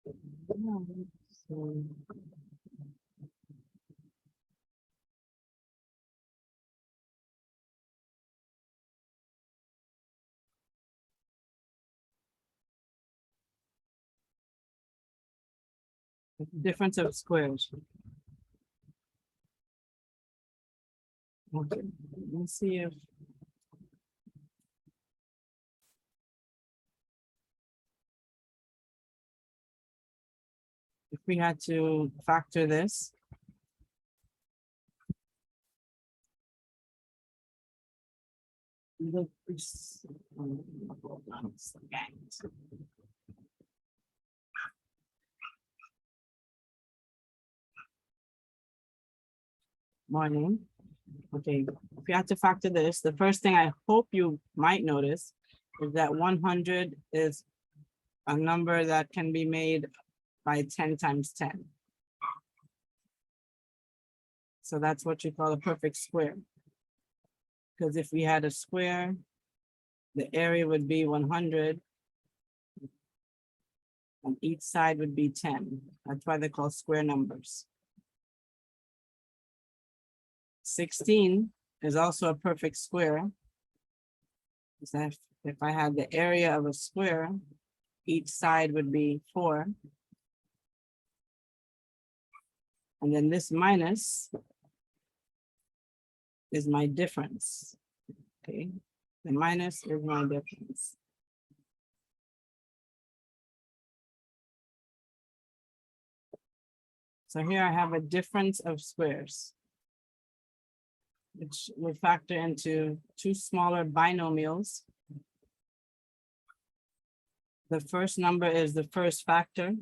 So, difference of squares. Okay, let's see if we had to factor this. Morning. Okay, if you had to factor this, the first thing I hope you might notice is that 100 is a number that can be made by 10 times 10. So that's what you call a perfect square. Because if we had a square, the area would be 100 and each side would be 10. That's why they're called square numbers. 16 is also a perfect square. So if I had the area of a square, each side would be 4. And then this minus is my difference. Okay, the minus is my difference. So here I have a difference of squares, which will factor into two smaller binomials. The first number is the first factor.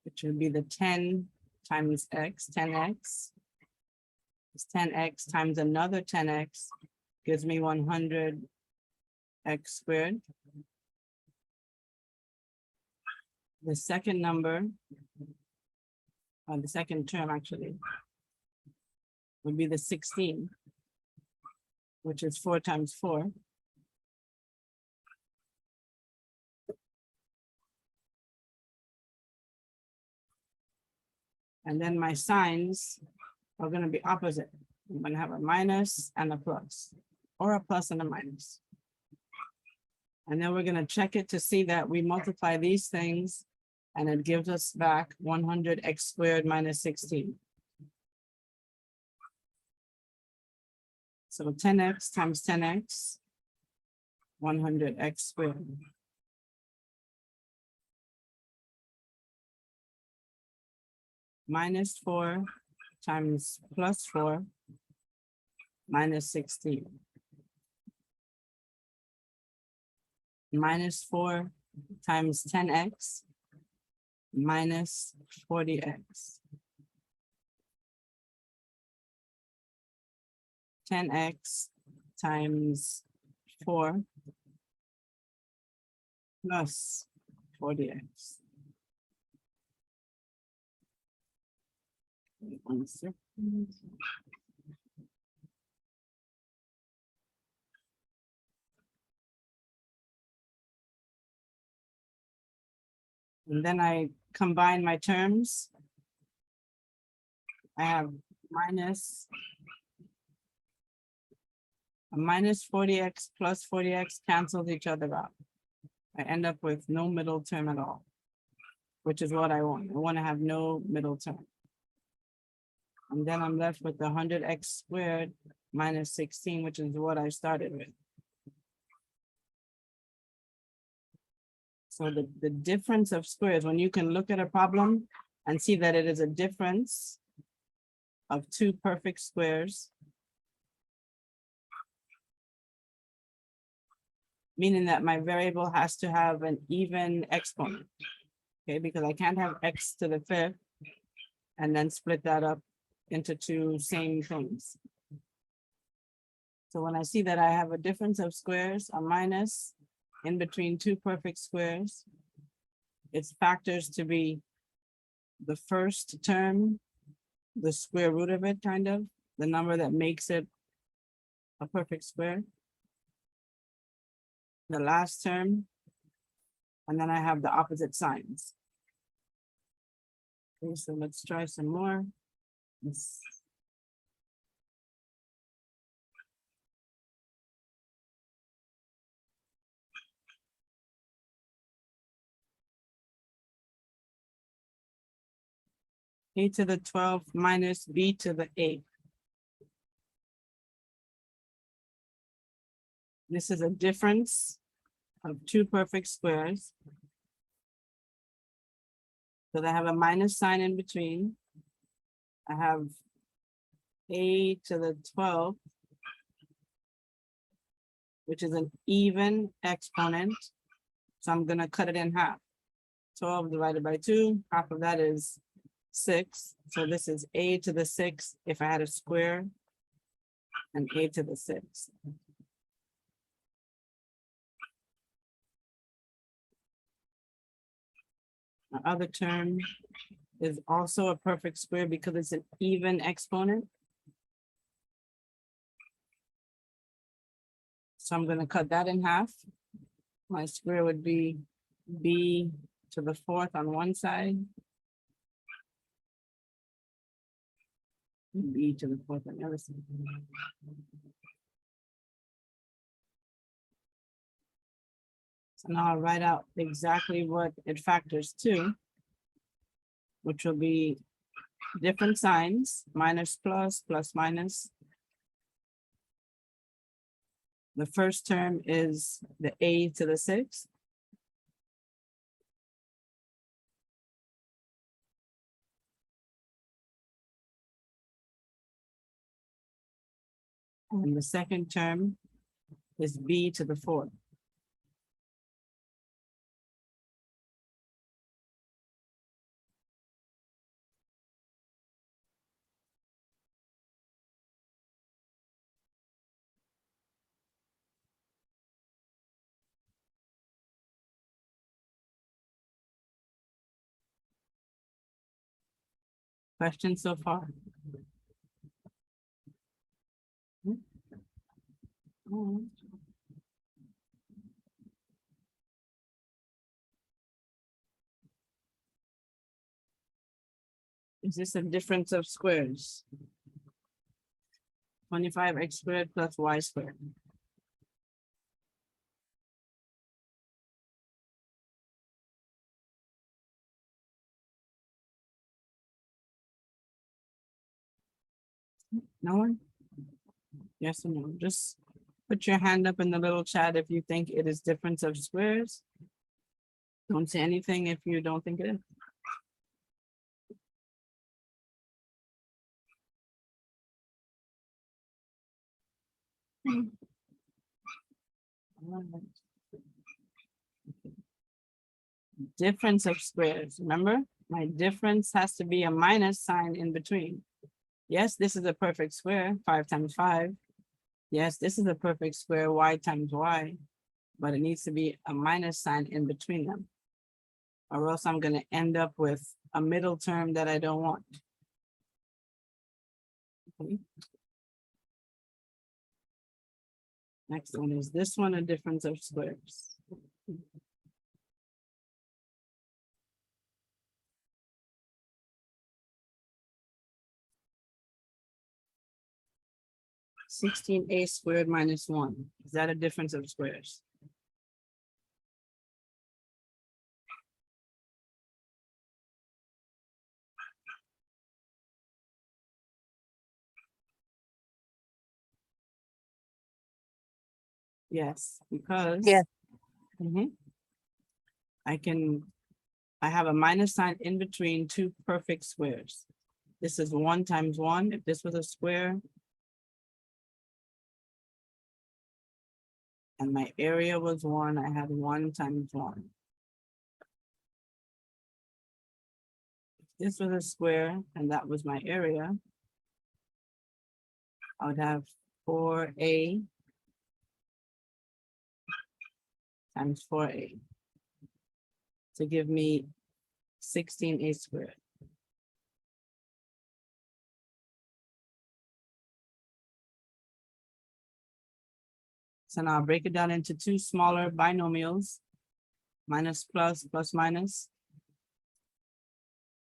Which would be the 10 times x, 10x. It's 10x times another 10x gives me 100 x squared. The second number, or the second term actually, would be the 16, which is 4 times 4. And then my signs are going to be opposite. I'm going to have a minus and a plus, or a plus and a minus. And then we're going to check it to see that we multiply these things and it gives us back 100x squared minus 16. So 10x times 10x, 100x squared. Minus 4 times plus 4, minus 16. Minus 4 times 10x, minus 40x. 10x times 4 plus 40x. 1 second. And then I combine my terms. I have minus 40x plus 40x cancels each other out. I end up with no middle term at all, which is what I want. I want to have no middle term. And then I'm left with the 100x squared minus 16, which is what I started with. So the difference of squares, when you can look at a problem and see that it is a difference of two perfect squares, meaning that my variable has to have an even exponent, okay? Because I can't have x to the 5th and then split that up into two same things. So when I see that I have a difference of squares, a minus in between two perfect squares, its factors to be the first term, the square root of it, kind of, the number that makes it a perfect square. the last term, and then I have the opposite signs. Okay, so let's try some more. Let's a to the 12 minus b to the 8. This is a difference of two perfect squares. So I have a minus sign in between. I have a to the 12, which is an even exponent. So I'm gonna cut it in half. 12 divided by 2, half of that is 6. So this is a to the 6 if I had a square, and a to the 6. The other term is also a perfect square because it's an even exponent. So I'm gonna cut that in half. My square would be b to the 4th on one side, b to the 4th on the other side. So now I'll write out exactly what it factors to, which will be different signs, minus plus, plus minus. The first term is the a to the 6th. And the second term is b to the 4th. Questions so far? Is this a difference of squares? 25x squared plus y squared. No one? Yes or no? Just put your hand up in the little chat if you think it is difference of squares. Don't say anything if you don't think it is. Difference of squares, remember? My difference has to be a minus sign in between. Yes, this is a perfect square, 5 times 5. Yes, this is a perfect square, y times y, but it needs to be a minus sign in between them, or else I'm gonna end up with a middle term that I don't want. Okay. Next one is this one, a difference of squares. (16a squared minus 1). Is that a difference of squares? Yes, because Yes. I have a minus sign in between two perfect squares. This is 1 times 1. If this was a square, and my area was 1, I had 1 times 1. If this was a square and that was my area, I would have 4a times 4a to give me 16a squared. So now I'll break it down into two smaller binomials, minus plus, plus minus.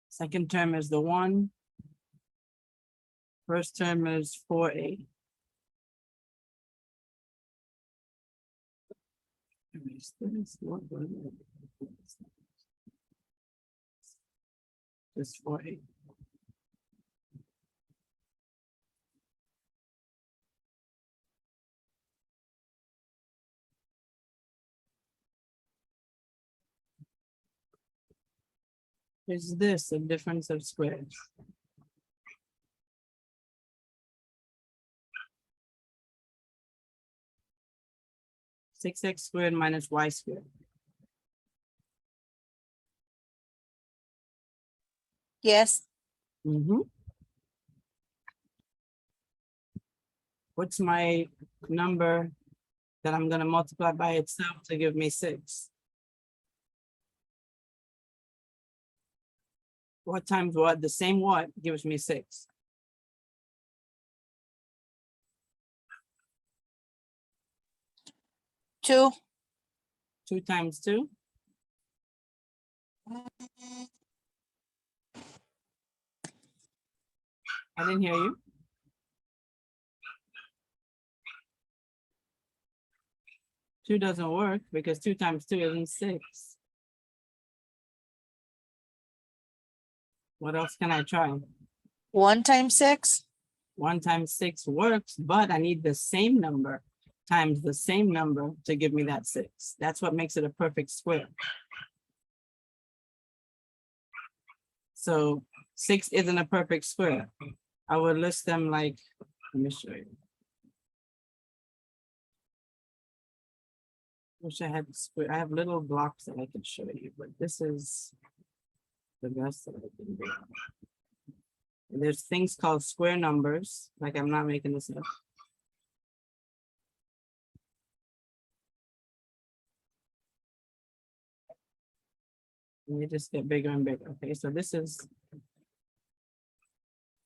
Second term is the 1. First term is 4a. Just 4a. Is this a difference of squares? Six x squared minus y squared. Yes. What's my number that I'm gonna multiply by itself to give me 6? What times what? The same what gives me 6? 2. 2 times 2? I didn't hear you. Two doesn't work because 2 times 2 isn't 6. What else can I try? 1 times 6. 1 times 6 works, but I need the same number times the same number to give me that 6. That's what makes it a perfect square. So 6 isn't a perfect square. I would list them like, let me show you. Wish I had square. I have little blocks that I could show you, but this is the best that I can do. And there's things called square numbers, like I'm not making this up. And they just get bigger and bigger. Okay, so this is,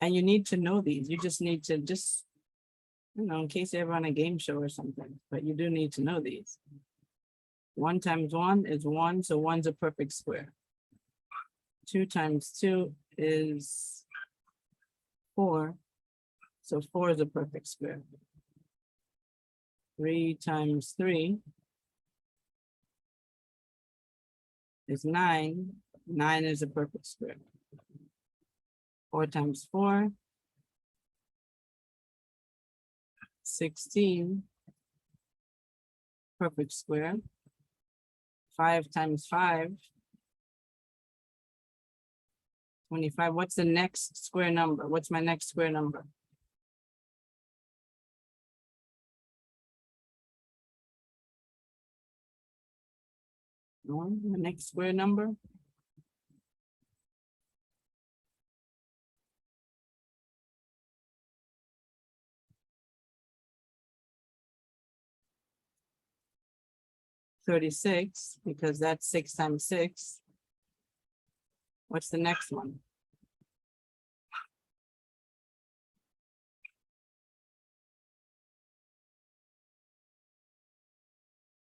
and you need to know these. You just need to in case you're ever on a game show or something, but you do need to know these. 1 times 1 is 1, so 1's a perfect square. 2 times 2 is 4, so 4 is a perfect square. 3 times 3 is 9. 9 is a perfect square. 4 times 4, 16, perfect square. 5 times 5, 25. What's the next square number? What's my next square number? The next square number? $36, because that's 6 times 6. What's the next one?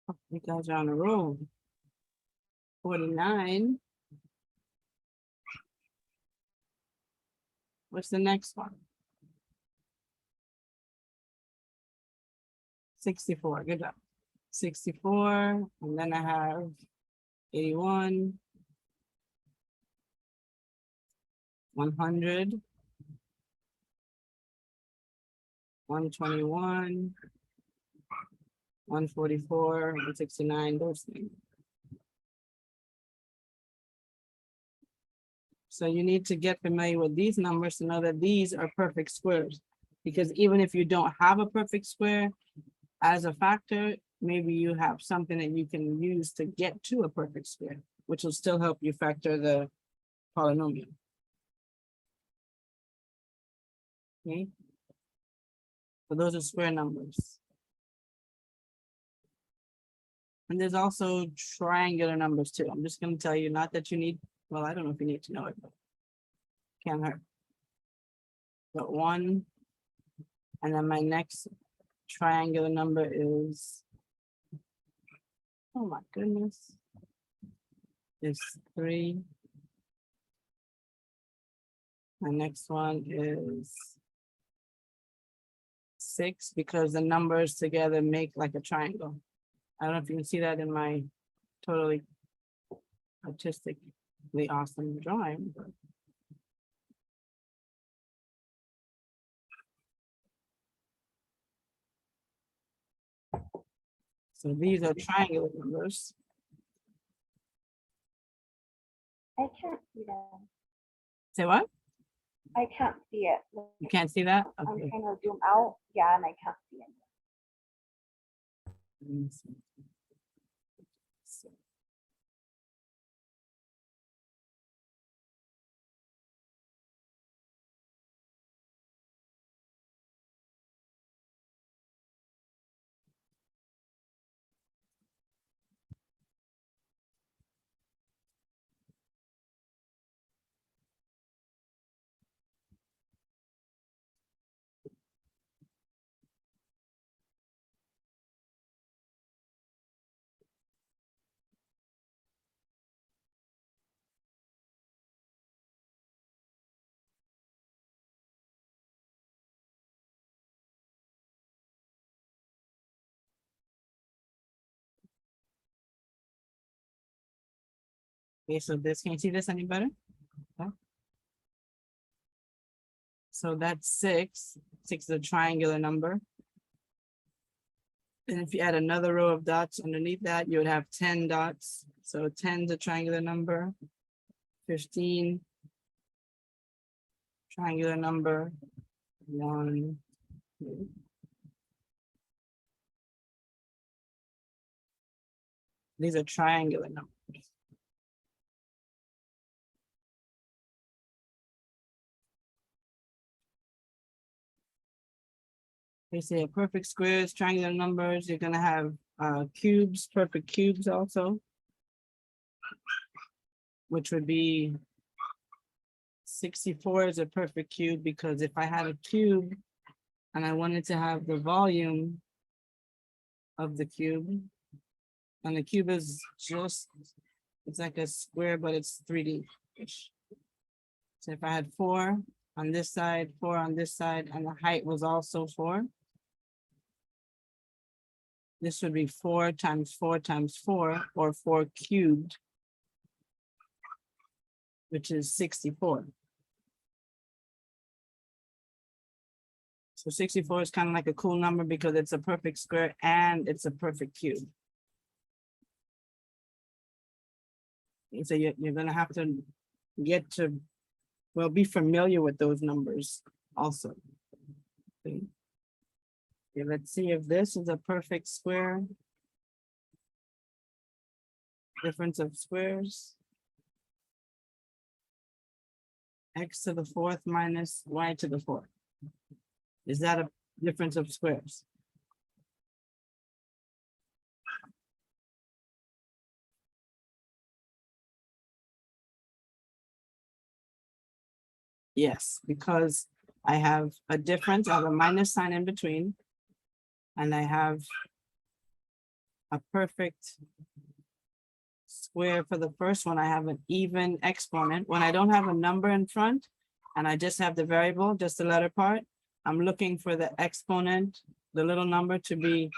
Oh, you guys are on a roll. 49. What's the next one? 64. Good job. 64, and then I have 81, 100, 121, 144, 169, those things. So you need to get familiar with these numbers to know that these are perfect squares. Because even if you don't have a perfect square as a factor, maybe you have something that you can use to get to a perfect square, which will still help you factor the polynomial. Okay. So those are square numbers. And there's also triangular numbers too. I'm just going to tell you, not that you need, well, I don't know if you need to know it, but can't hurt. But 1, and then my next triangular number is, oh my goodness, is 3. The next one is 6, because the numbers together make like a triangle. I don't know if you can see that in my totally artistically awesome drawing. But so these are triangular numbers. I can't see that. Say what? I can't see it. You can't see that? I'm Okay. trying to zoom out. Yeah, and I can't see it. Let me see. So, okay, so this, can you see this any better? Okay. So that's 6. 6 is a triangular number. And if you add another row of dots underneath that, you would have 10 dots. So 10 is a triangular number. 15, triangular number. 1, 2. These are triangular numbers. They say a perfect squares, triangular numbers, you're gonna have cubes, perfect cubes also. Which would be 64 is a perfect cube, because if I had a cube and I wanted to have the volume of the cube, and the cube is just, it's like a square, but it's 3D-ish. So if I had 4 on this side, 4 on this side, and the height was also 4, this would be 4 times 4 times 4, or 4 cubed, which is 64. So 64 is kind of like a cool number because it's a perfect square and it's a perfect cube. And so you're gonna have to get to, well, be familiar with those numbers also. Okay, let's see if this is a perfect square. Difference of squares. X to the 4th minus y to the 4th. Is that a difference of squares? Yes, because I have a difference, I have a minus sign in between. And I have a perfect square for the first one. I have an even exponent. When I don't have a number in front and I just have the variable, just the letter part, I'm looking for the exponent, the little number to be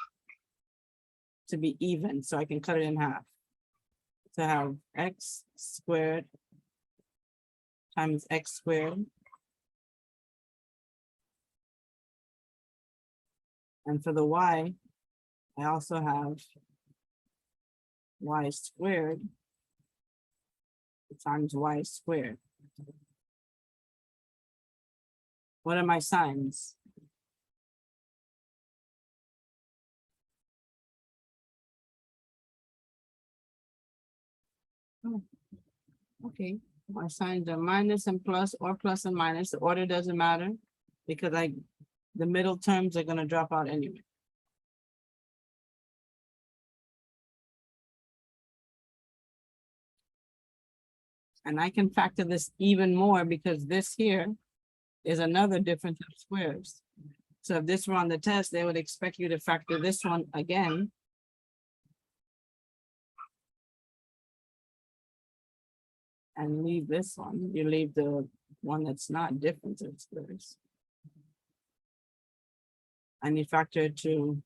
even, so I can cut it in half. To have x squared times x squared. And for the y, I also have y squared times y squared. What are my signs? Oh, okay, my signs are minus and plus, or plus and minus. The order doesn't matter because the middle terms are gonna drop out anyway. And I can factor this even more because this here is another difference of squares. So if this were on the test, they would expect you to factor this one again. And leave this one, you leave the one that's not difference of squares. And you factor it to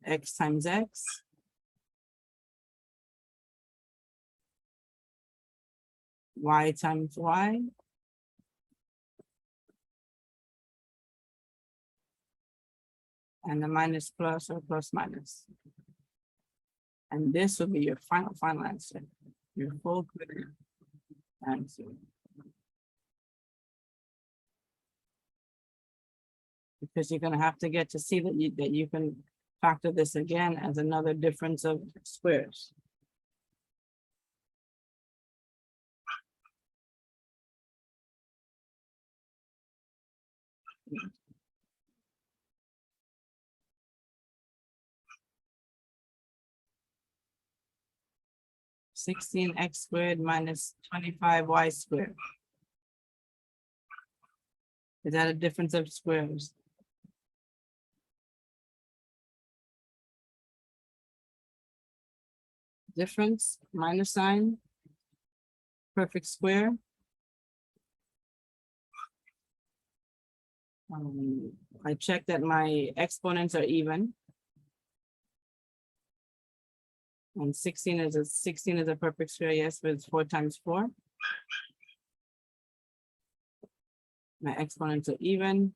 x times x. Y times y. And the minus plus or plus minus. And this will be your final answer, your full clear answer. Because you're gonna have to get to see that you can factor this again as another difference of squares. (16x² minus 25y²). Is that a difference of squares? Difference, minus sign, perfect square. I check that my exponents are even. And 16 is a perfect square, yes, but it's 4 times 4. My exponents are even.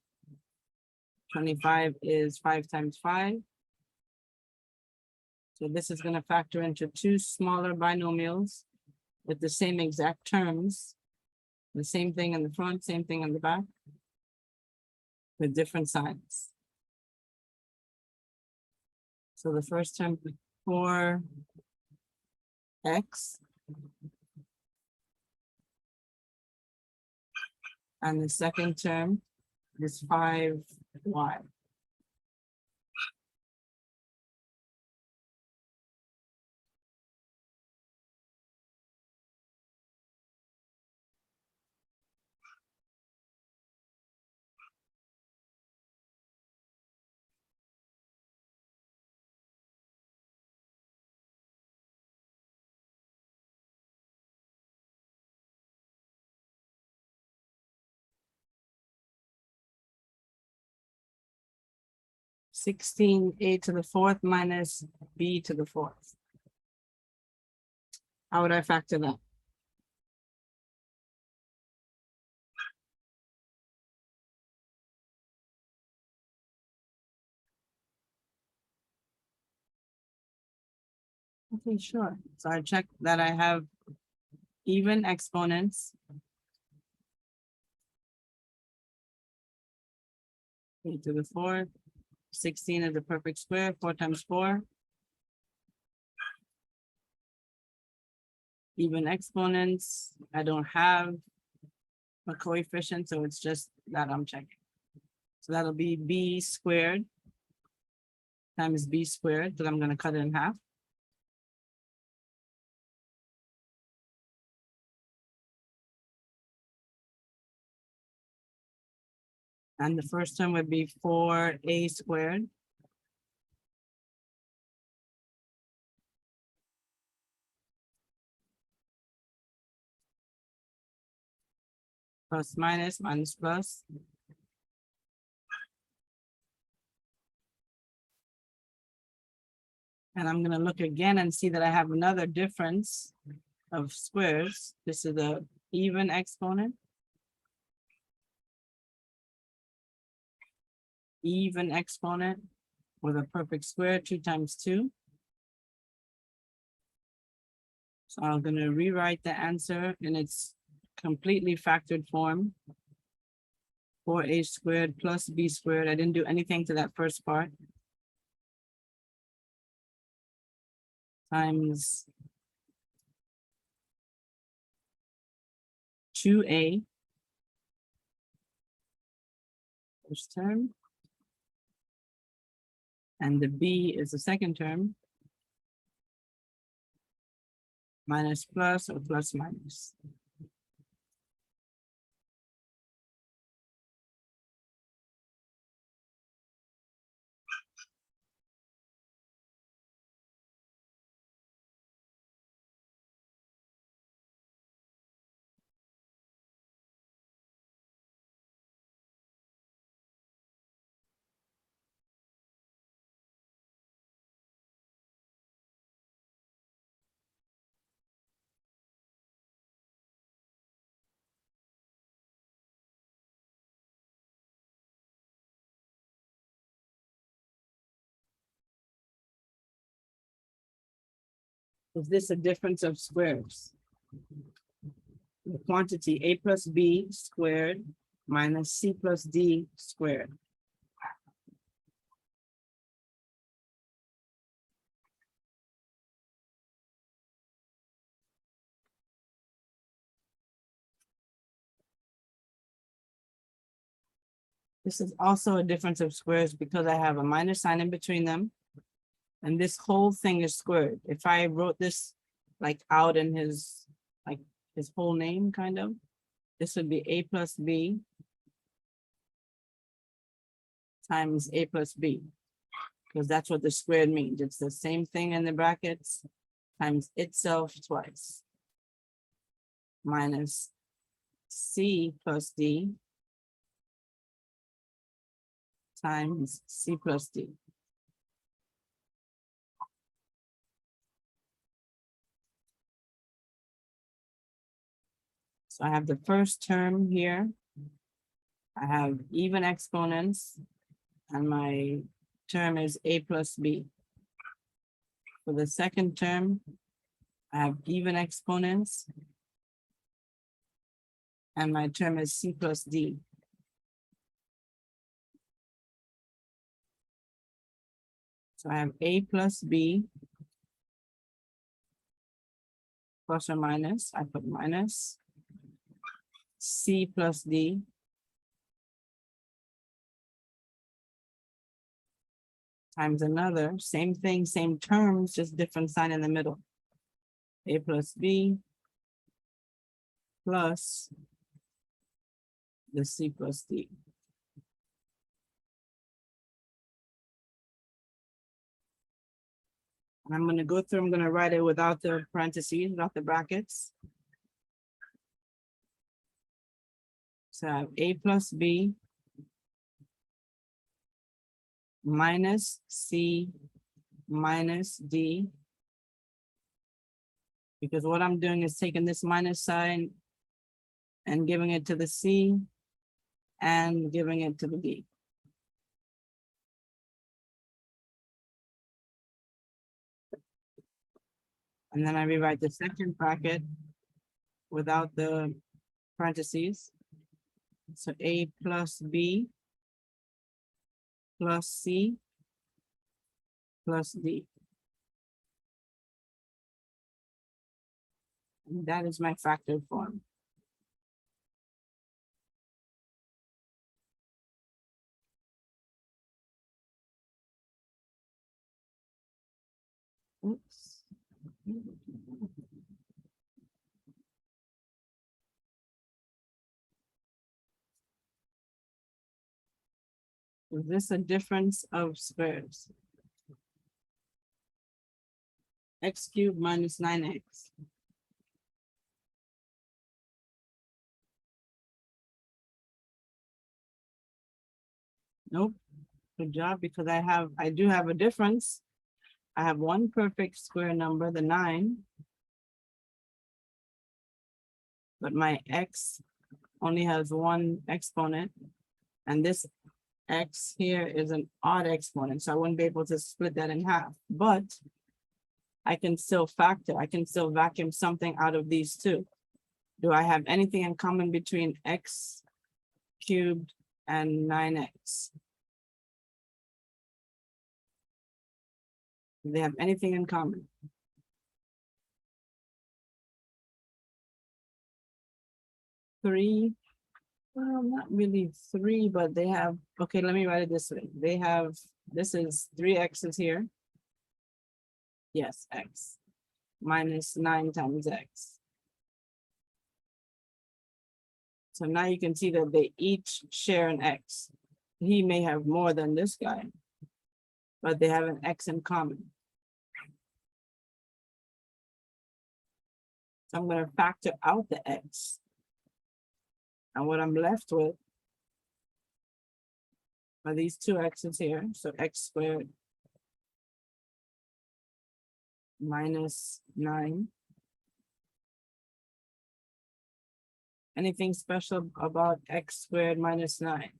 25 is 5 times 5. So this is going to factor into two smaller binomials with the same exact terms. The same thing in the front, same thing in the back, with different signs. So the first term is 4x. And the second term is 5y. (16a to the 4th minus b to the 4th). How would I factor that? Okay, sure. So I check that I have even exponents. A to the 4th. 16 is a perfect square, 4 times 4. Even exponents, I don't have a coefficient, so it's just that I'm checking. So that'll be b squared times b squared, because I'm going to cut it in half. And the first term would be 4a squared. Plus minus, minus plus. And I'm going to look again and see that I have another difference of squares. This is the even exponent. Even exponent with a perfect square, 2 times 2. So I'm going to rewrite the answer in its completely factored form. 4a squared plus b squared. I didn't do anything to that first part. Times 2a. First term. And the b is the second term. Minus plus or plus minus. Is this a difference of squares? The quantity a plus b squared minus c plus d squared. This is also a difference of squares because I have a minus sign in between them. And this whole thing is squared. If I wrote this like out in his, like his whole name kind of, this would be a plus b times a plus b. Because that's what the squared means. It's the same thing in the brackets times itself twice. Minus c plus d times c plus d. So I have the first term here. I have even exponents, and my term is a plus b. For the second term, I have even exponents, and my term is c plus d. So I have a plus b plus or minus, I put minus c plus d times another, same thing, same terms, just different sign in the middle. A plus b plus the c plus d. And I'm gonna go through, I'm gonna write it without the parentheses, without the brackets. So I have a plus b minus c minus d. Because what I'm doing is taking this minus sign and giving it to the c and giving it to the d. And then I rewrite the second bracket without the parentheses. So a plus b plus c plus d. And that is my factored form. Oops. Is this a difference of squares? X cubed minus 9x. Nope. Good job, because I do have a difference. I have one perfect square number, the 9. But my x only has one exponent. And this x here is an odd exponent, so I wouldn't be able to split that in half. But I can still factor, I can still vacuum something out of these two. Do I have anything in common between x cubed and 9x? Do they have anything in common? Three, well, not really three, but they have, okay, let me write it this way. They have, this is 3 x's here. Yes, x minus 9 times x. So now you can see that they each share an x. He may have more than this guy, but they have an x in common. So I'm going to factor out the x. And what I'm left with are these 2 x's here. So x squared minus 9. Anything special about x squared minus 9?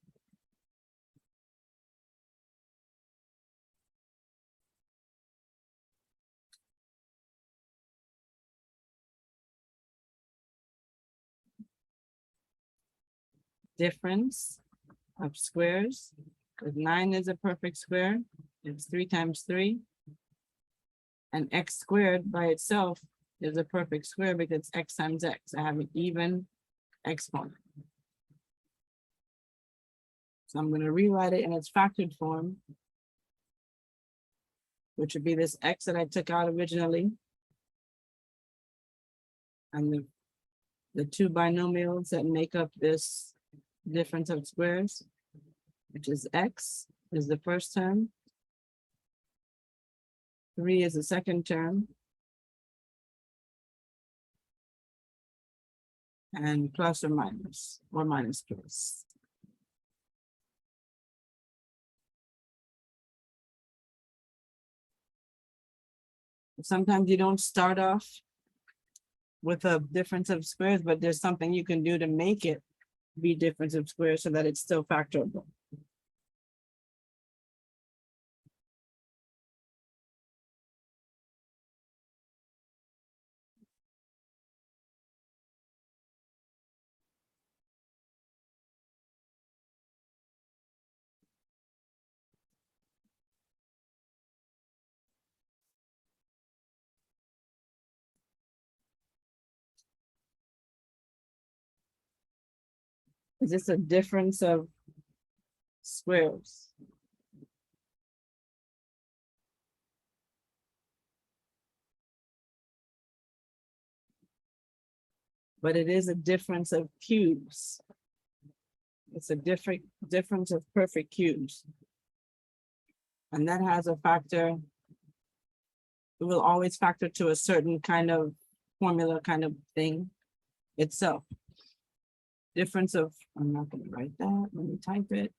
difference of squares. If 9 is a perfect square, it's 3 times 3. And x squared by itself is a perfect square because it's x times x. I have an even exponent. So I'm going to rewrite it in its factored form, which would be this x that I took out originally. And the two binomials that make up this difference of squares, which is x is the first term. 3 is the second term. And plus or minus plus. Sometimes you don't start off with a difference of squares, but there's something you can do to make it be difference of squares so that it's still factorable. Is this a difference of squares? But it is a difference of cubes. It's a difference of perfect cubes. And that has a factor. It will always factor to a certain kind of formula kind of thing itself. Difference of, I'm not going to write that, let me type it.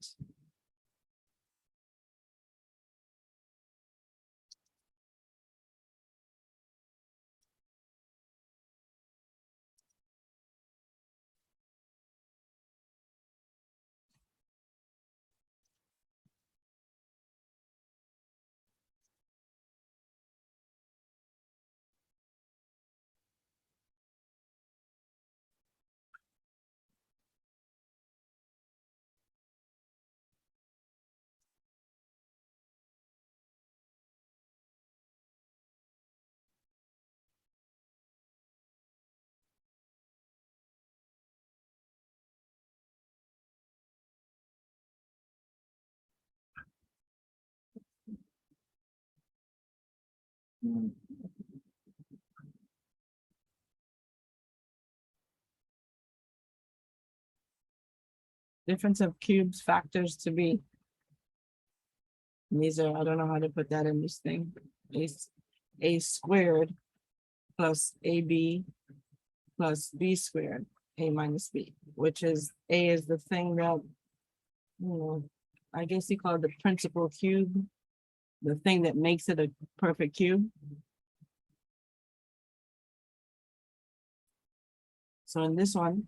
Difference of cubes factors to be. And these are, I don't know how to put that in this thing. A squared plus AB plus B squared, A minus B, which is A is the thing that, I guess you call it the principal cube, the thing that makes it a perfect cube. So in this one,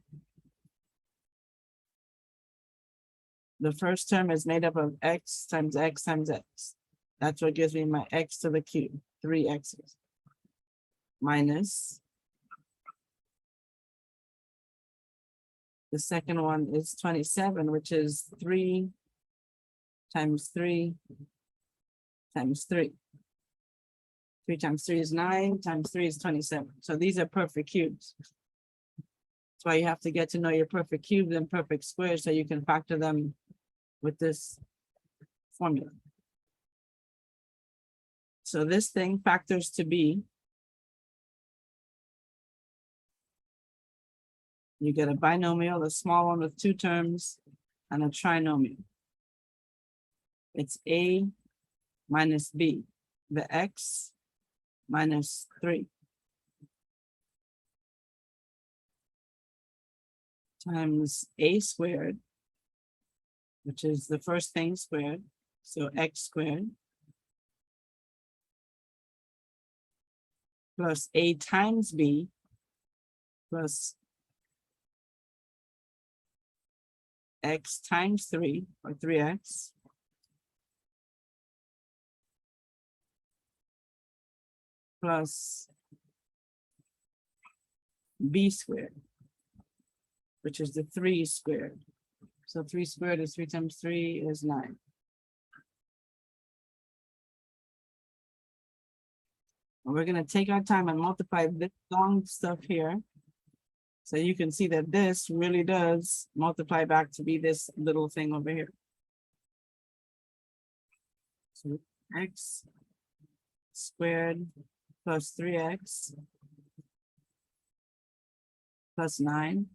the first term is made up of x times x times x. That's what gives me my x to the cube, 3 x's. Minus. The second one is 27, which is 3 times 3 times 3. 3 times 3 is 9, times 3 is 27. So these are perfect cubes. That's why you have to get to know your perfect cubes and perfect squares so you can factor them with this formula. So this thing factors to B. You get a binomial, a small one with 2 terms, and a trinomial. It's A minus B, the x minus 3 times A squared, which is the first thing squared, so x squared, plus A times B, plus x times 3, or 3x, plus B squared, which is the 3 squared. So 3 squared is 3 times 3 is 9. And we're gonna take our time and multiply this long stuff here. So you can see that this really does multiply back to be this little thing over here. So x squared plus 3x plus 9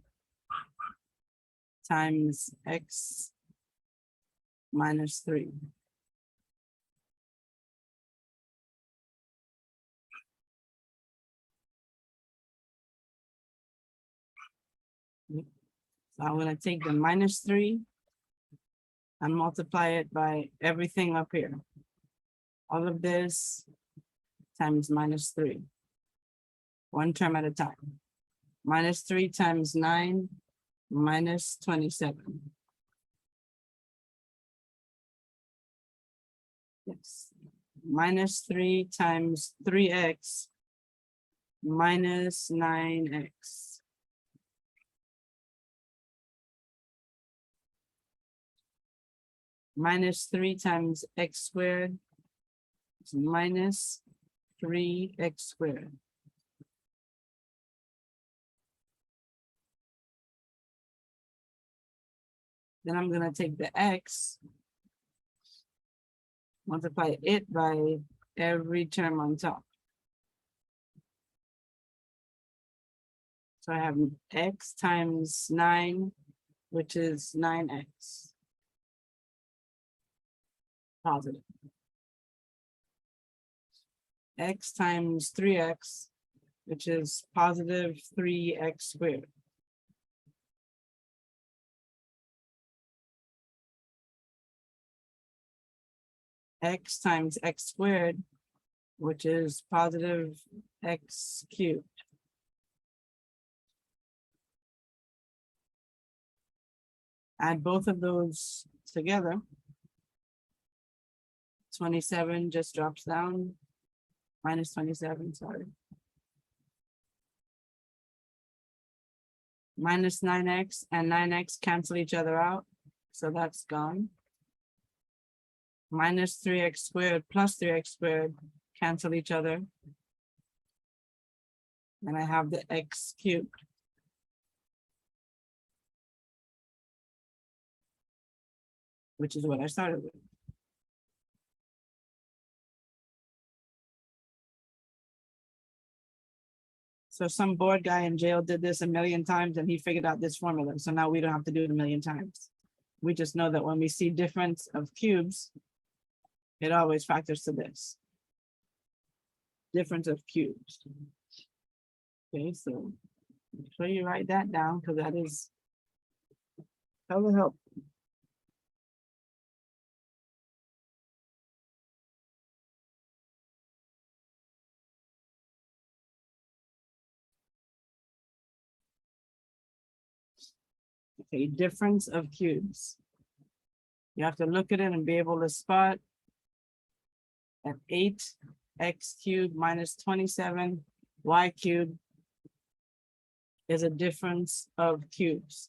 times x minus 3. So I'm going to take the minus 3 and multiply it by everything up here. All of this times minus 3. One term at a time. Minus 3 times 9 minus 27. Yes. Minus 3 times 3x minus 9x. Minus 3 times x squared is minus 3x squared. Then I'm going to take the x, multiply it by every term on top. So I have x times 9, which is 9x. Positive. X times 3x, which is positive 3x squared. X times x squared, which is positive x cubed. Add both of those together. 27 just drops down. Minus 27, sorry. Minus 9x and 9x cancel each other out. So that's gone. Minus 3x squared plus 3x squared cancel each other. And I have the x cubed. Which is what I started with. So some bored guy in jail did this a million times and he figured out this formula. So now we don't have to do it a million times. We just know that when we see difference of cubes, it always factors to this. Difference of cubes. Okay, so make sure you write that down because that is, that will help. Okay, difference of cubes. You have to look at it and be able to spot at 8x cubed minus 27 y cubed is a difference of cubes.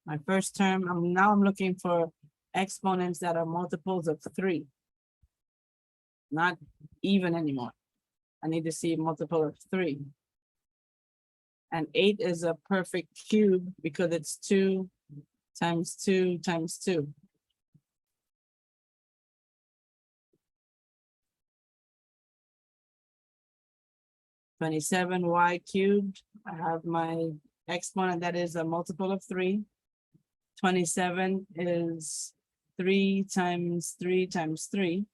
My first term, now I'm looking for exponents that are multiples of 3. Not even anymore. I need to see a multiple of 3. And 8 is a perfect cube because it's 2 times 2 times 2. (27) y cubed. I have my exponent that is a multiple of 3. 27 is 3 times 3 times 3.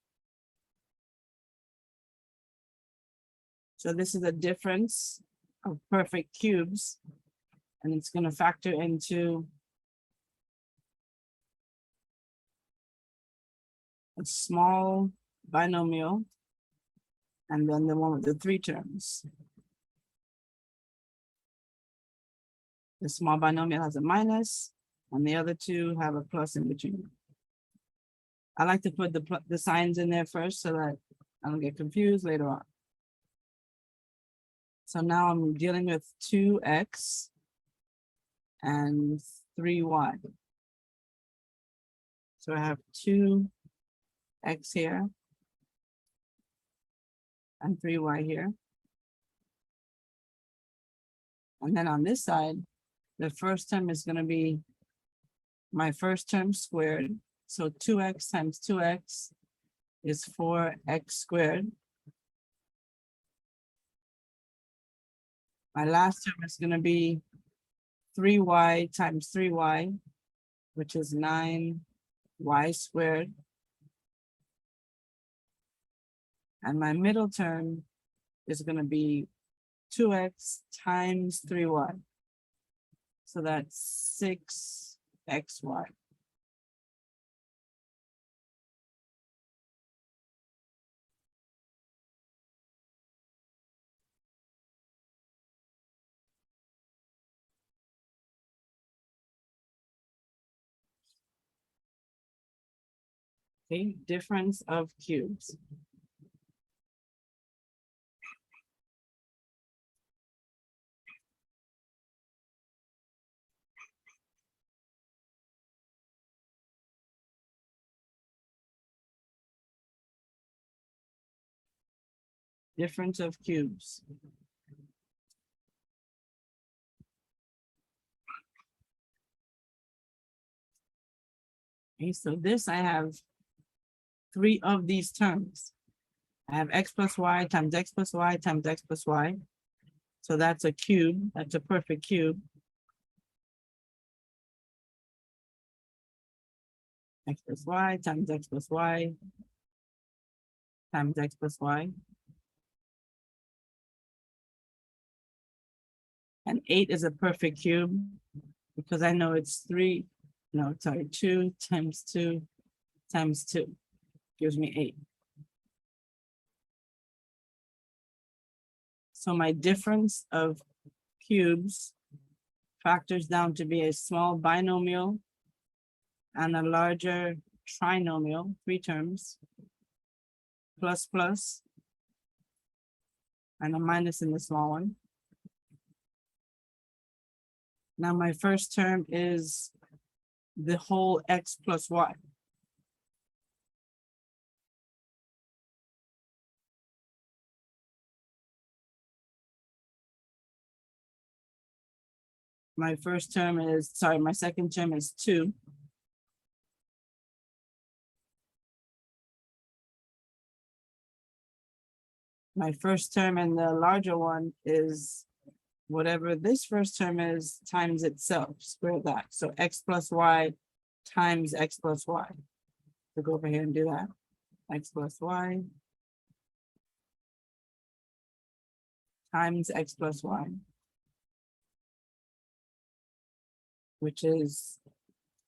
So this is a difference of perfect cubes, and it's going to factor into a small binomial, and then the one with the 3 terms. The small binomial has a minus, and the other two have a plus in between. I like to put the signs in there first so that I don't get confused later on. So now I'm dealing with 2x and 3y. So I have 2x here and 3y here. And then on this side, the first term is going to be my first term squared. So 2x times 2x is 4x squared. My last term is going to be 3y times 3y, which is 9y squared. And my middle term is going to be 2x times 3y. So that's 6xy. Okay, difference of cubes. Difference of cubes. Okay, so this I have 3 of these terms. I have x plus y times x plus y times x plus y. So that's a cube, that's a perfect cube. X plus y times x plus y times x plus y. And 8 is a perfect cube because I know it's 2 times 2 times 2 gives me 8. So my difference of cubes factors down to be a small binomial and a larger trinomial, 3 terms, plus plus, and a minus in the small one. Now my first term is the whole x plus y. My second term is 2. My first term and the larger one is whatever this first term is times itself, square that. So x plus y times x plus y. So go over here and do that. X plus y times x plus y, which is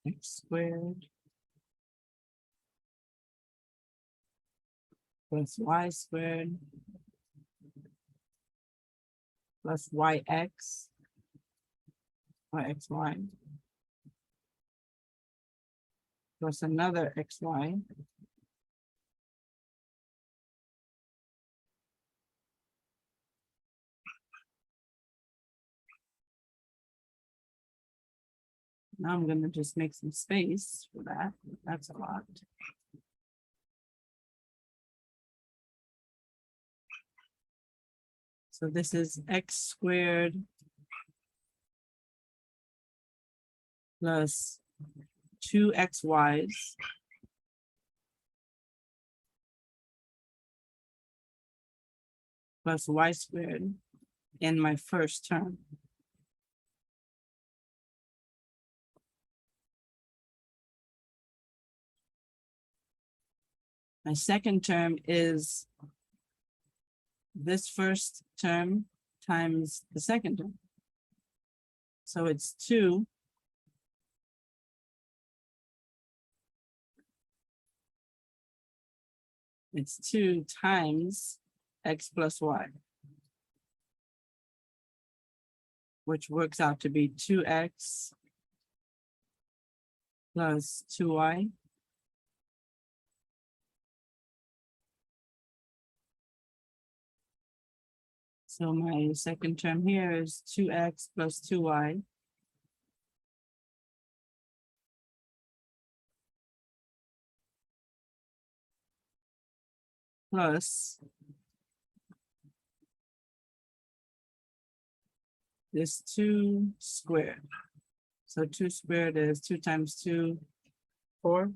x squared plus y squared plus yx or xy plus another xy now I'm going to just make some space for that. That's a lot. So this is x squared plus 2xy's plus y squared in my first term. My second term is this first term times the second term. So it's 2 times x plus y, which works out to be 2x plus 2y so my second term here is 2x plus 2y plus this 2 squared. So 2 squared is 2 times 2, 4.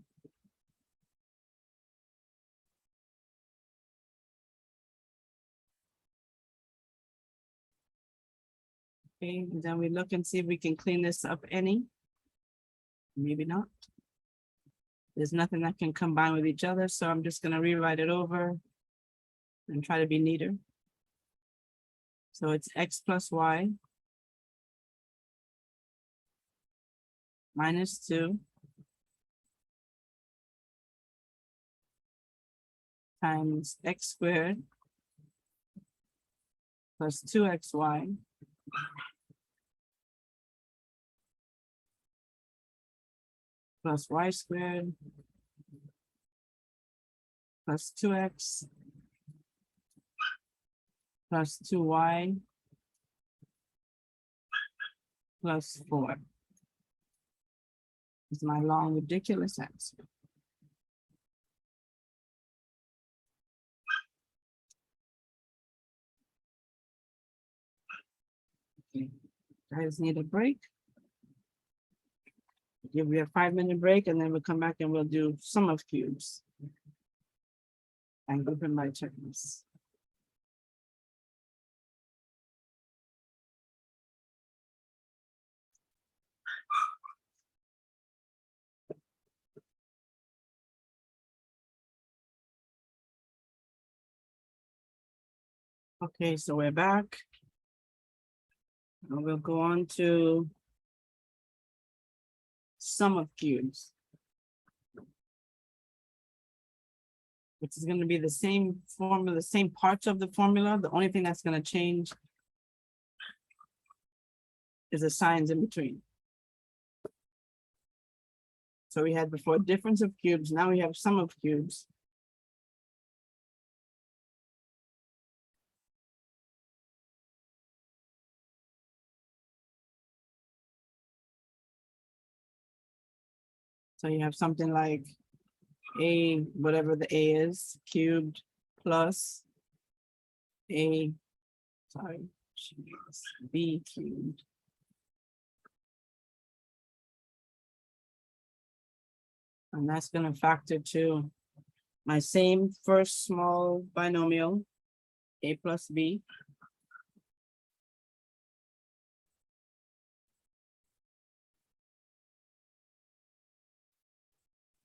Okay, and then we look and see if we can clean this up any. Maybe not. There's nothing that can combine with each other, so I'm just gonna rewrite it over and try to be neater. So it's x plus y minus 2 times x squared plus 2xy plus y squared plus 2x plus 2y plus 4 is my long ridiculous answer. Okay. Guys need a break. Give me a 5-minute break and then we'll come back and we'll do sum of cubes and group them by terms. Okay, so we're back. And we'll go on to sum of cubes, which is going to be the same formula, the same parts of the formula. The only thing that's going to change is the signs in between. So we had before difference of cubes. Now we have sum of cubes. So you have something like a, whatever the a is, cubed plus a, sorry, b cubed. And that's going to factor to my same first small binomial, a plus b.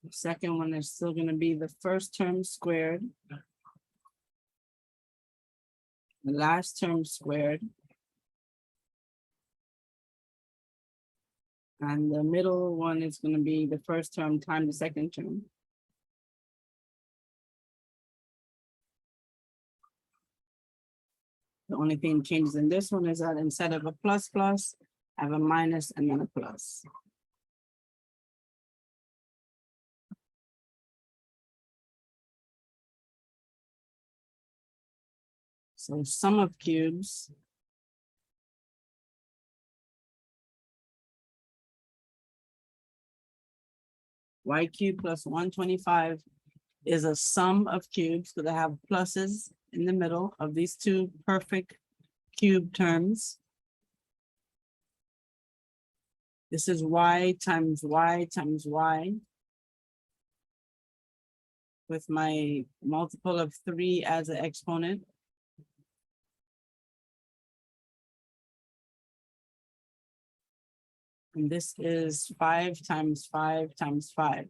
The second one is still going to be the first term squared. The last term squared. And the middle one is going to be the first term times the second term. The only thing changes in this one is that instead of a plus plus, I have a minus and then a plus. So sum of cubes. Y cubed plus 125 is a sum of cubes because I have pluses in the middle of these two perfect cube terms. This is y times y times y with my multiple of 3 as an exponent. And this is 5 times 5 times 5.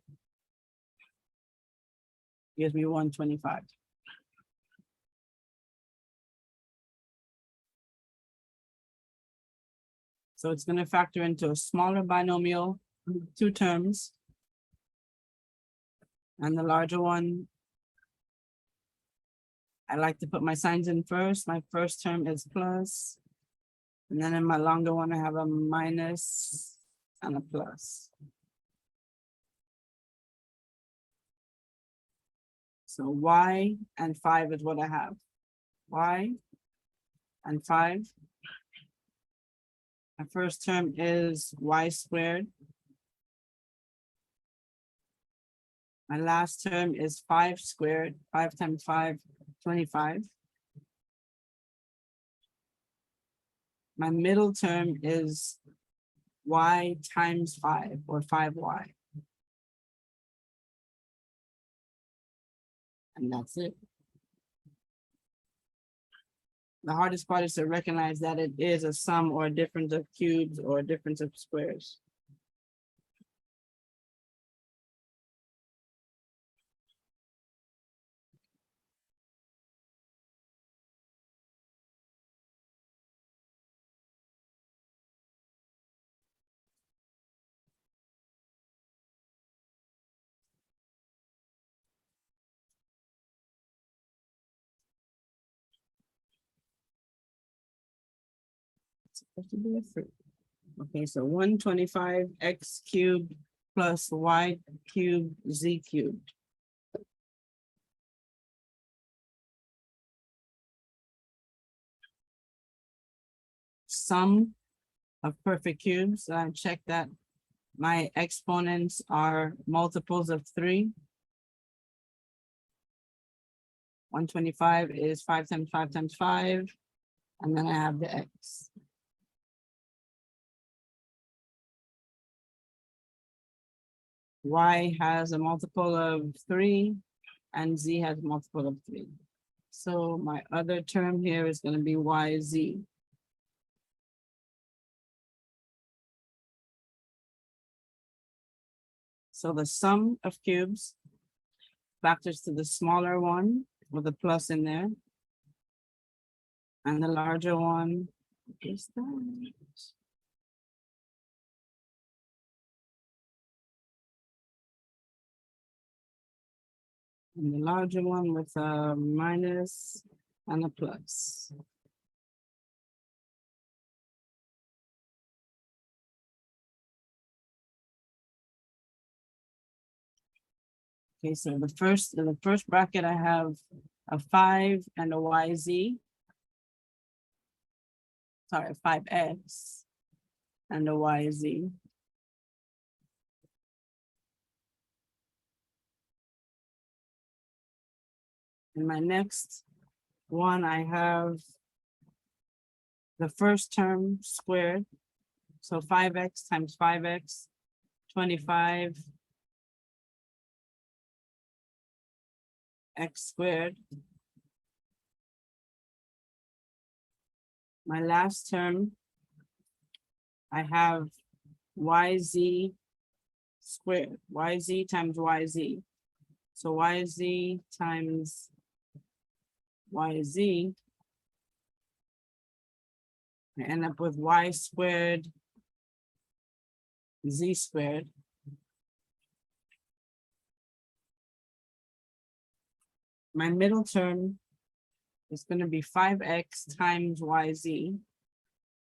Gives me 125. So it's going to factor into a smaller binomial, 2 terms. And the larger one, I like to put my signs in first. My first term is plus. And then in my longer one, I have a minus and a plus. So y and 5 is what I have. Y and 5. My first term is y squared. My last term is 5 squared, 5 times 5, 25. My middle term is y times 5 or 5y. And that's it. The hardest part is to recognize that it is a sum or a difference of cubes or a difference of squares. It's supposed to be a fruit. Okay, so 125 x cubed plus y cubed z cubed. Sum of perfect cubes. I check that my exponents are multiples of 3. 125 is 5 times 5 times 5. And then I have the x. Y has a multiple of 3 and z has a multiple of 3. So my other term here is going to be yz. So the sum of cubes factors to the smaller one with a plus in there. And the larger one is that. And the larger one with a minus and a plus. Okay, so in the first bracket, I have a 5 and a YZ. Sorry, 5X and a YZ. In my next one, I have the first term squared. So 5x times 5x, 25 x squared. My last term, I have yz squared, yz times yz. So yz times yz, I end up with y squared z squared. My middle term is going to be 5x times yz.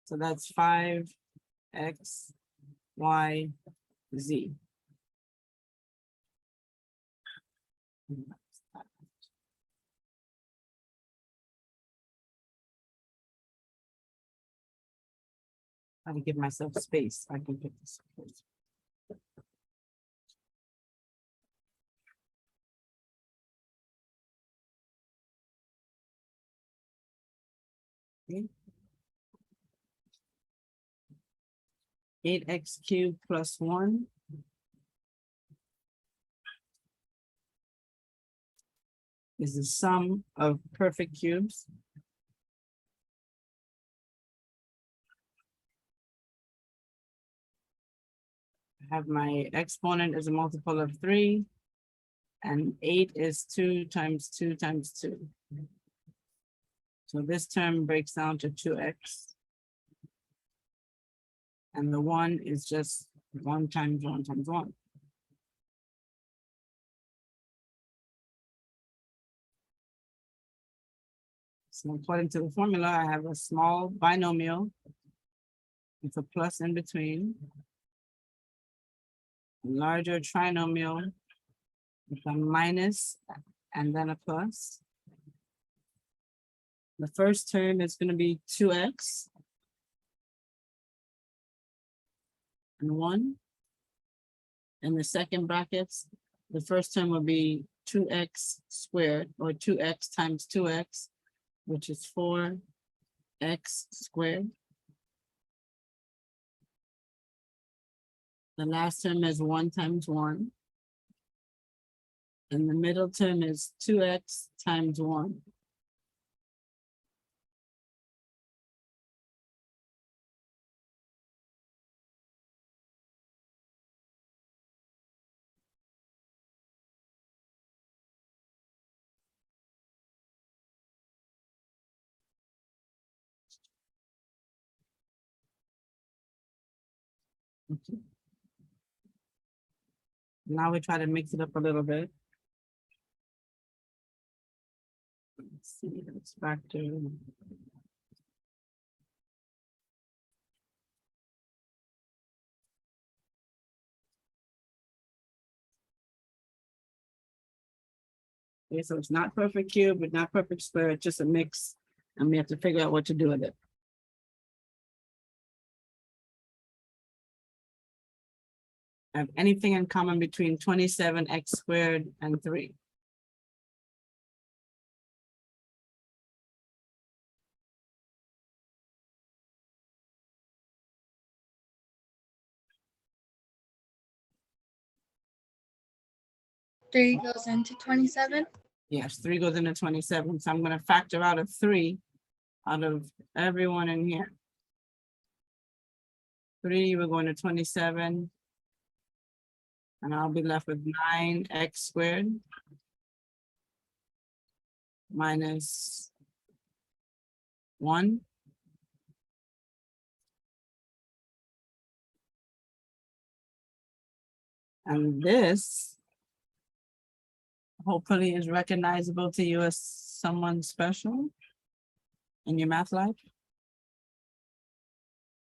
So that's 5x y z. I can give myself space. I can pick this. Okay. 8x cubed plus 1 is the sum of perfect cubes. I have my exponent as a multiple of 3, and 8 is 2 times 2 times 2. So this term breaks down to 2x. And the 1 is just 1 times 1 times 1. So according to the formula, I have a small binomial with a plus in between, a larger trinomial with a minus and then a plus. The first term is going to be 2x and 1. And the second brackets The first term will be 2x squared, or 2x times 2x, which is 4x squared. The last term is 1 times 1. And the middle term is 2x times 1. Okay. Now we try to mix it up a little bit. Let's see, let's factor. Okay, so it's not perfect cube, it's not perfect square, it's just a mix, and we have to figure out what to do with it. Have anything in common between 27x squared and 3? Three goes into 27. Yes, 3 goes into 27, so I'm gonna factor out a 3 out of everyone in here. 3 will go into 27. And I'll be left with 9x squared minus 1. And this hopefully is recognizable to you as someone special in your math life.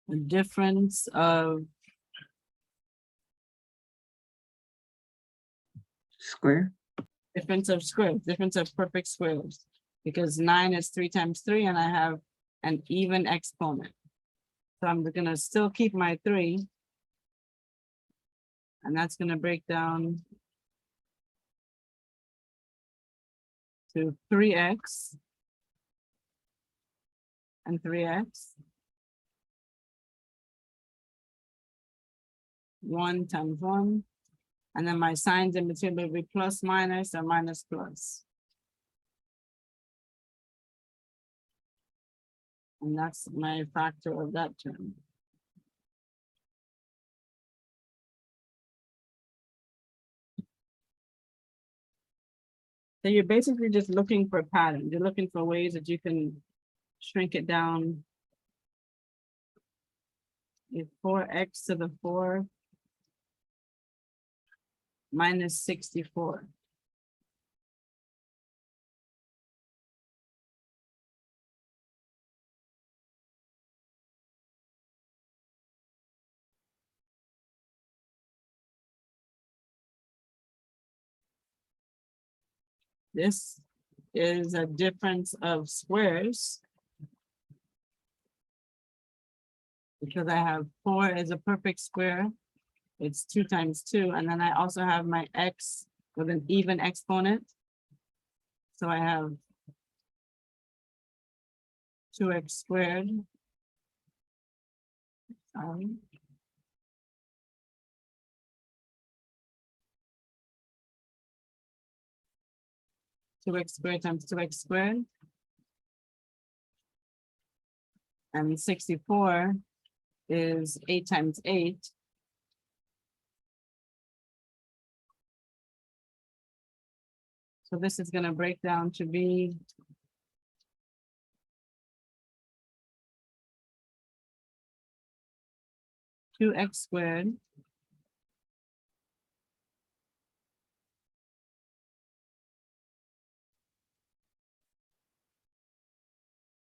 The difference of Square. difference of perfect squares. Because 9 is 3 times 3, and I have an even exponent. So I'm gonna still keep my 3. And that's gonna break down to 3x and 3x. 1 times 1. And then my signs in between will be plus minus or minus plus. And that's my factor of that term. So you're basically just looking for patterns. You're looking for ways that you can shrink it down. If 4x to the 4 minus 64. This is a difference of squares. Because I have 4 as a perfect square. It's 2 times 2, and then I also have my x with an even exponent. So I have 2x squared. 2x squared times 2x squared. And 64 is 8 times 8. So this is going to break down to be 2x squared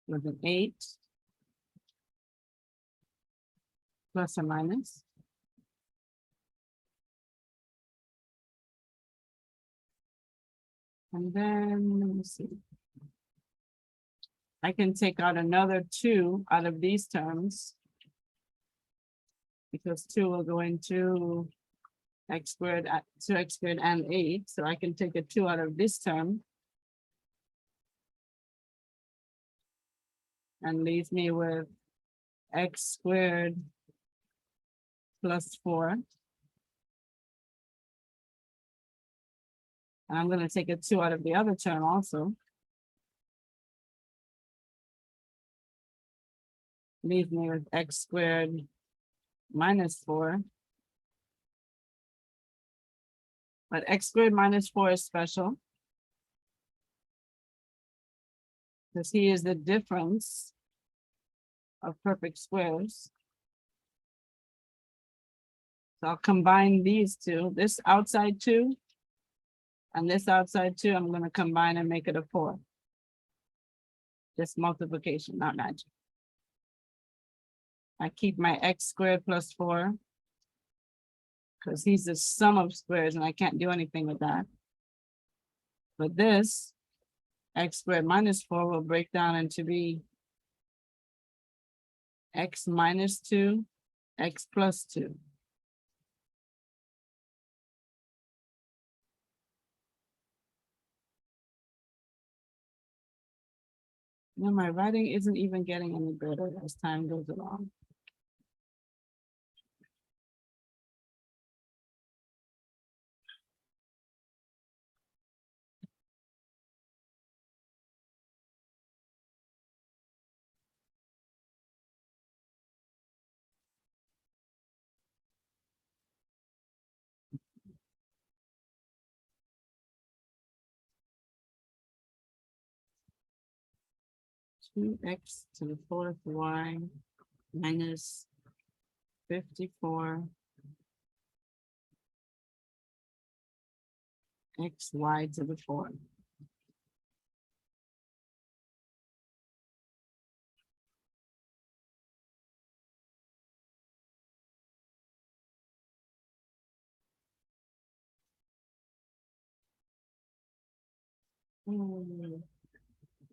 with an 8 plus or minus. And then, let me see. I can take out another 2 out of these terms. Because 2 will go into x squared, 2x squared and 8, so I can take a 2 out of this term. And leaves me with x squared plus 4. And I'm gonna take a 2 out of the other term also. Leaves me with x squared minus 4. But x squared minus 4 is special. Because he is the difference of perfect squares. So I'll combine these two, this outside 2 and this outside 2, I'm gonna combine and make it a 4. Just multiplication, not magic. I keep my x squared plus 4. Because he's the sum of squares and I can't do anything with that. But this x squared minus 4 will break down into be x minus 2, x plus 2. No, my writing isn't even getting any better as time goes along. Two x to the 4th y minus 54 xy to the 4th.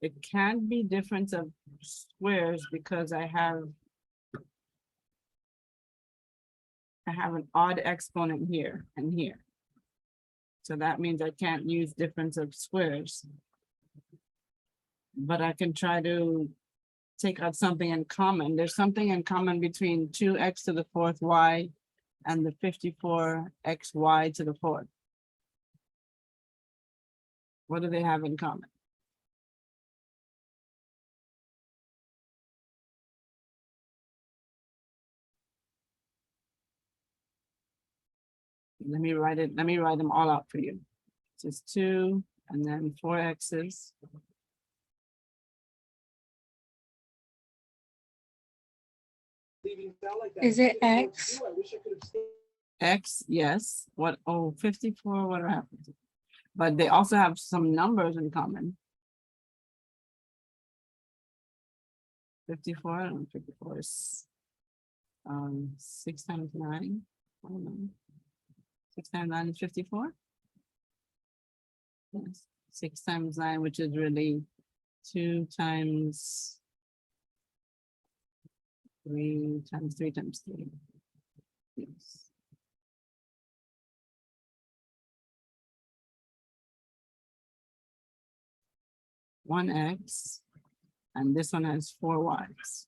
It can't be difference of squares because I have an odd exponent here and here. So that means I can't use difference of squares. But I can try to take out something in common. There's something in common between 2x to the 4th y and the 54xy to the 4th. What do they have in common? Let me write them all out for you. Just 2 and then 4 x's. Is it X? X, yes. What, oh, 54, what happened? But they also have some numbers in common. 54, I don't know, 54 is 6 times 9. I don't know. 6 times 9 is 54. Yes. 6 times 9, which is really 2 times 3 times 3 times 3. Yes. One x, and this one has 4 y's.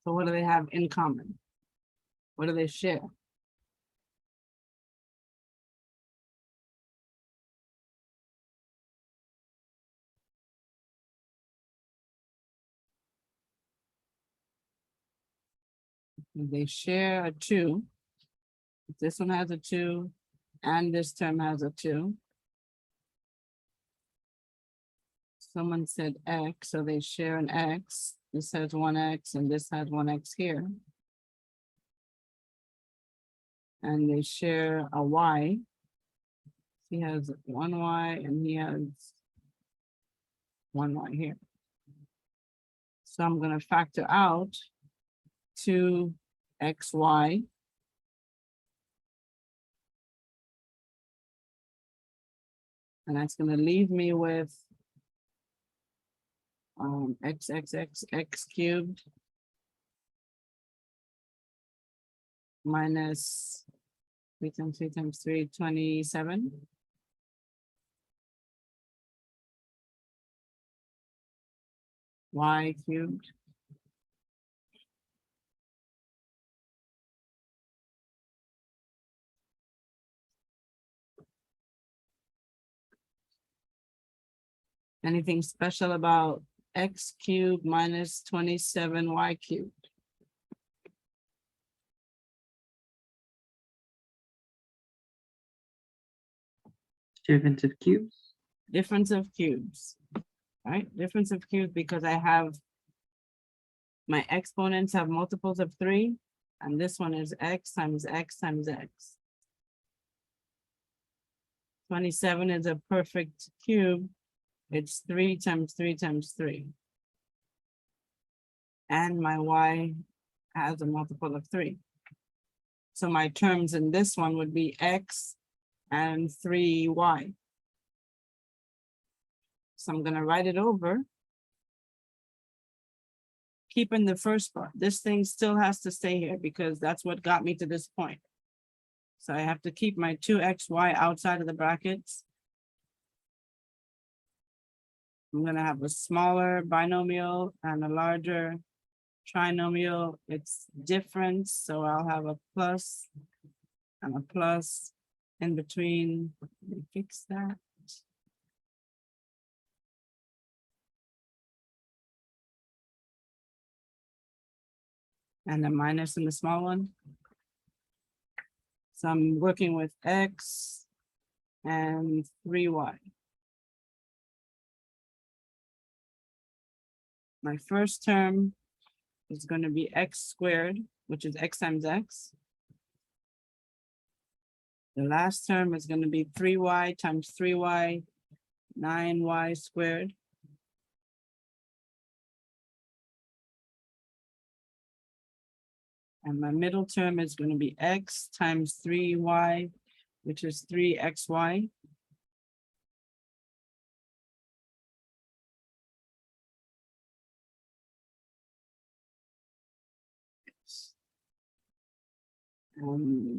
So what do they have in common? What do they share? They share a 2. This one has a 2, and this term has a 2. Someone said x, so they share an x. This has 1x, and this has 1x here. And they share a y. He has 1y, and he has 1y here. So I'm going to factor out 2xy. And that's going to leave me with x cubed minus 3 times 3 times 3, 27. Y cubed. Anything special about x cubed minus 27y cubed? Difference of cubes. Difference of cubes, right? Difference of cubes because I have my exponents have multiples of 3, and this one is x times x times x. 27 is a perfect cube. It's 3 times 3 times 3. And my y has a multiple of 3. So my terms in this one would be x and 3y. So I'm gonna write it over. Keeping the first part. This thing still has to stay here because that's what got me to this point. So I have to keep my 2xy outside of the brackets. I'm gonna have a smaller binomial and a larger trinomial. It's different, so I'll have a plus and a plus in between. Let me fix that. And a minus in the small one. So I'm working with x and 3y. My first term is going to be x squared, which is x times x. The last term is going to be 3y times 3y, 9y squared. And my middle term is going to be x times 3y, which is 3xy.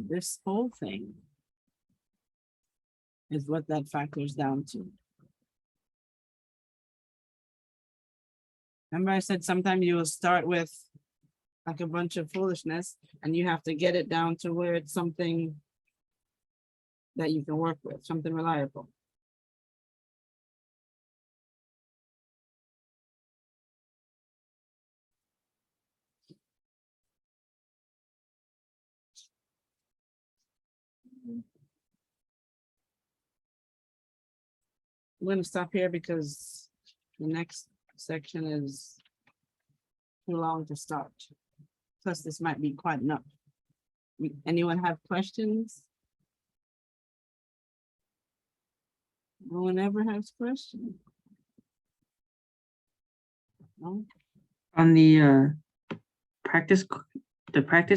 This whole thing is what that factors down to. Remember I said sometimes you will start with like a bunch of foolishness and you have to get it down to where it's something that you can work with, something reliable. I'm going to stop here because the next section is too long to start. Plus, this might be quite enough. Anyone have questions? No one ever has questions. No? On the practice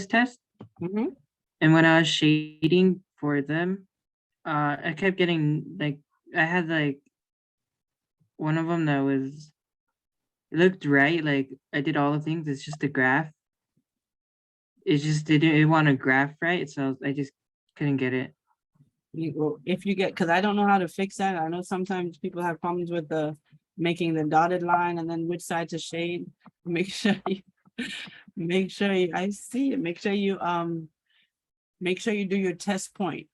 test, Mhm. and when I was shading for them, I kept getting like I had like one of them that was it looked right, like I did all the things. It's just a graph. It just didn't want a graph right, so I just couldn't get it. If you get, because I don't know how to fix that. I know sometimes people have problems with the making the dotted line and then which side to shade. Make sure you, I see it. Make sure you do your test point.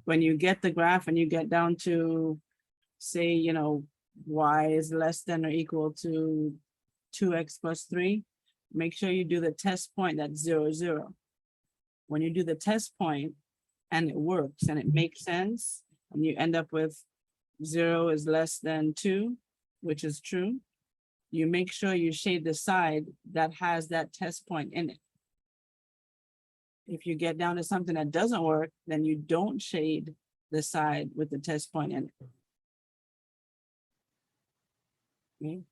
When you get the graph and you get down to say, y is less than or equal to 2x plus 3, make sure you do the test point that's 0, 0. When you do the test point and it works and it makes sense, and you end up with 0 is less than 2, which is true, you make sure you shade the side that has that test point in it. If you get down to something that doesn't work, then you don't shade the side with the test point in it. Okay.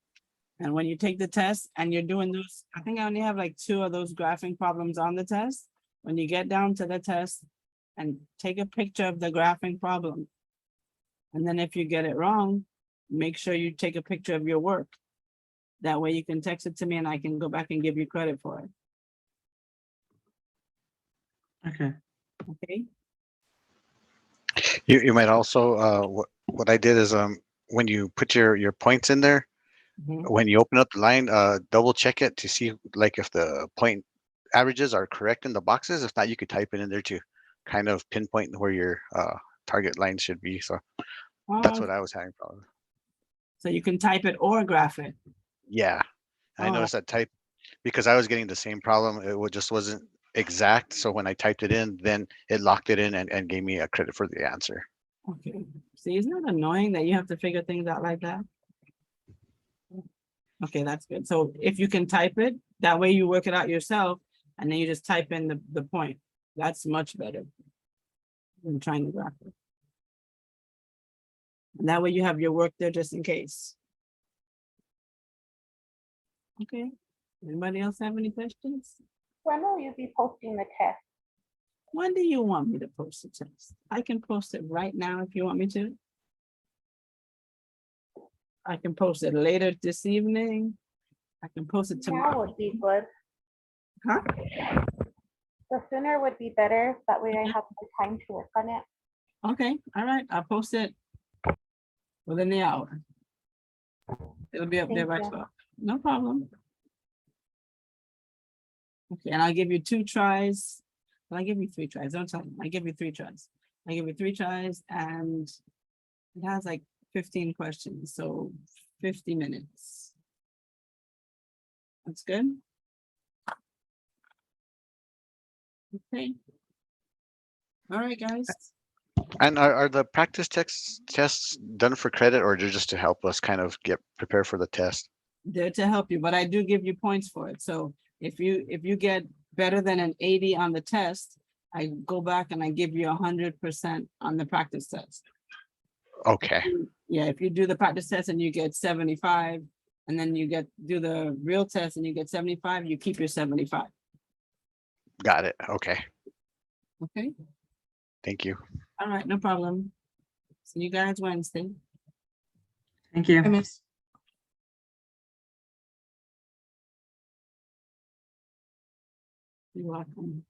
And when you take the test and you're doing those, I think I only have like 2 of those graphing problems on the test. When you get down to the test and take a picture of the graphing problem. And then if you get it wrong, make sure you take a picture of your work. That way you can text it to me and I can go back and give you credit for it. Okay. Okay, You might also, what I did is, when you put your points in there, mhm. when you open up the line, double check it to see like if the point averages are correct in the boxes. If not, you could type it in there to kind of pinpoint where your target line should be. So that's Oh, what I was having problem. so you can type it or graph it. Yeah, I Oh, noticed that type because I was getting the same problem. Just wasn't exact. So when I typed it in, then it locked it in and gave me a credit for the answer. okay. See, isn't it annoying that you have to figure things out like that? Okay, that's good. So if you can type it, that way you work it out yourself, and then you just type in the point. That's much better than trying to graph it. And that way you have your work there just in case. Okay, anybody else have any questions? When will you be posting the test? When do you want me to post the test? I can post it right now if you want me to. I can post it later this evening. I can post it Now tomorrow. would be good. Huh? The sooner would be better. That way I have the time to work on it. Okay, all right, I'll post it within the hour. It'll be up there Thank by you. 12. No problem. Okay, and I'll give you 2 tries. Well, I give you 3 tries. Don't tell me. I give you 3 tries. I give you 3 tries and it has like 15 questions, so 50 minutes. That's good. Okay. All right, guys. And are the practice tests done for credit or they're just to help us kind of get prepared for the test? There to help you, but I do give you points for it. So if you get better than an 80 on the test, I go back and I give you 100% on the practice test. Okay, Yeah, if you do the practice test and you get 75, and then you do the real test and you get 75, you keep your 75. got it. Okay, Okay, thank you. all right, no problem. See you guys Wednesday. Thank you. I miss. You're welcome.